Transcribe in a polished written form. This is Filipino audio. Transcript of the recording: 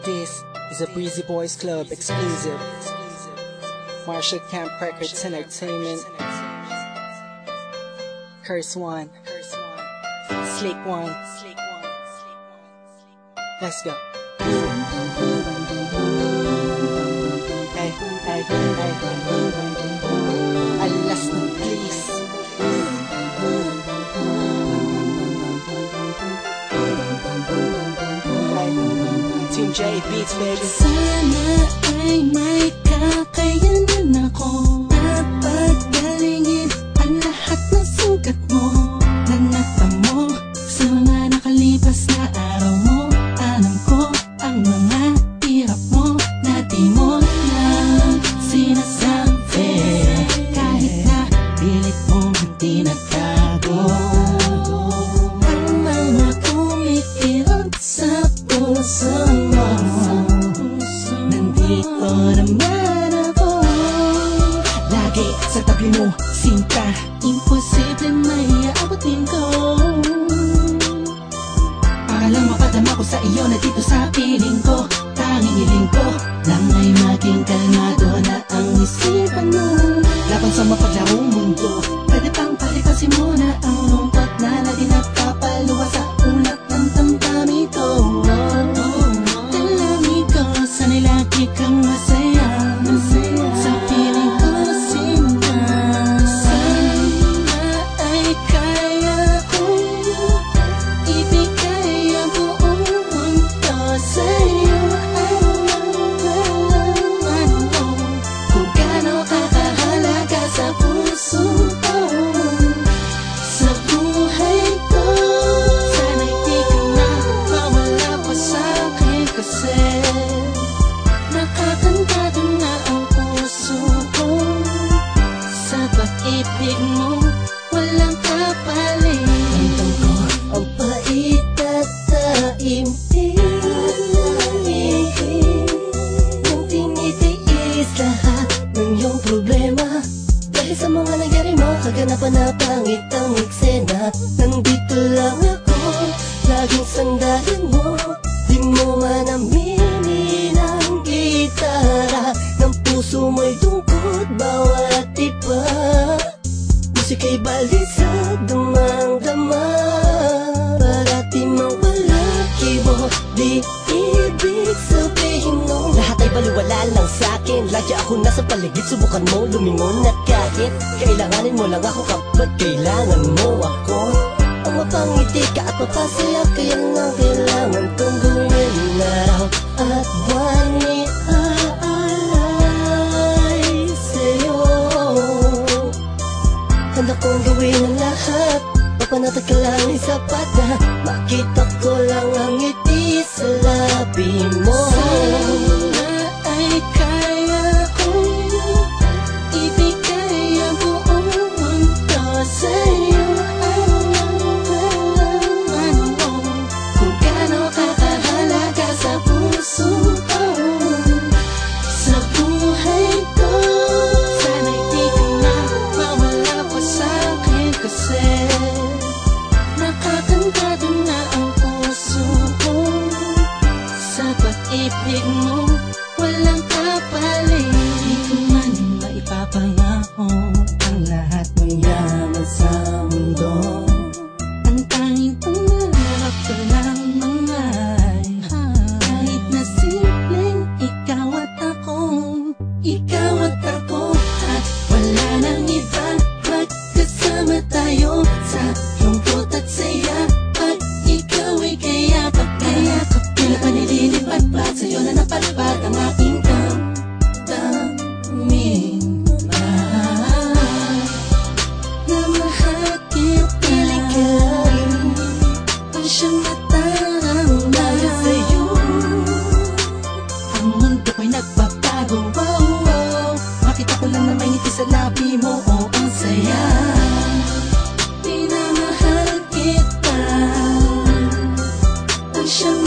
This is a Breezy Boys Club exclusive. Marshall Camp Records Entertainment. Curse One. Slick One. Let's go. Hey, hey, hey, alas na please. Hey, Team J Beats baby. Sana ay may kakayanan ako na paggalingin ang lahat ng sugat mo na natamo sa mga nakalipas na araw mo. Alam ko ang mga hirap mo na di mo lang sinasabi, kahit na pilit mong hindi nagtago ang mga kumikirot sa puso mo. Nandito naman ako, lagi sa tabi mo, sinta. Imposible may aabutin ko. Para lang mapadama ko sa iyo na dito sa piling ko. Tanging hiling ko lang ay maging kalmado na ang isipan mo. Laban sa mapaglarong mundo, pwede pang palikasin mo na ang lungkot na lagi napapaluwa sa ulat ng damdamin ko. Dalangin ko sana'y lagi kang masaya sa piling ko na sinta. Sana ay kaya kong ibigay ang buong mundo sa'yo. Alam mo kung gaano kakahalaga sa puso ko, sa buhay ko. Sana'y di ka na mawala pa sa'kin, kasi nakakantado na ang puso ko. Sa pag-ibig mo, walang kapalit. Ramdam ko ang pait at taimtim, nang tinitiis lahat ng iyong problema. Dahil sa mga nangyari mo, kaganapan na pangit ang eksena. Nandito lang ako, laging sandalan mo. Di mo man aminin ang gitara ng puso mo'y lungkot bawat iba. Musika'y balisag, damang-dama, parati mawala kibo. Di ibig sabihin mo lahat ay baliwala lang sa'kin. Lagi ako nasa paligid, subukan mo lumingon. At kahit kailanganin mo lang ako, kapag kailangan mo ako, ang mapangiti ka at mapasaya. Kaya nga kailangan kong gawin araw at buwan ni aalay sa'yo. Handa kong gawin ang lahat, papanatag ka lang ay sapat na makita ko lang ang ngiti sa labi mo. Sana ay kaya kong ibigay ang buong mundo sa'yo. Alam mo kung gaano kakahalaga sa puso ko, sa buhay ko. Sana'y di ka na mawala pa sa'kin, kasi nakakantado na ang puso ko. Sa pag-ibig mo, walang kapalit. Di ko man maipapangako ang lahat ng yaman sa mundo. Ang tanging pangarap ko lamang ay kahit na simpleng ikaw at ako. Ikaw at ako, at wala nang iba. Magkasama tayo sa lungkot at saya. Pag ikaw ay kayakap, tila pa nililipat pa sa'yo na napalipad ang aking damdamin. Na mahal kita, ang siyang natarang sa'yo. Ang mundo ko'y nagbabago, makita ko lang na may ngiti sa labi mo, oh ang saya. Minamahal kita, ang siyang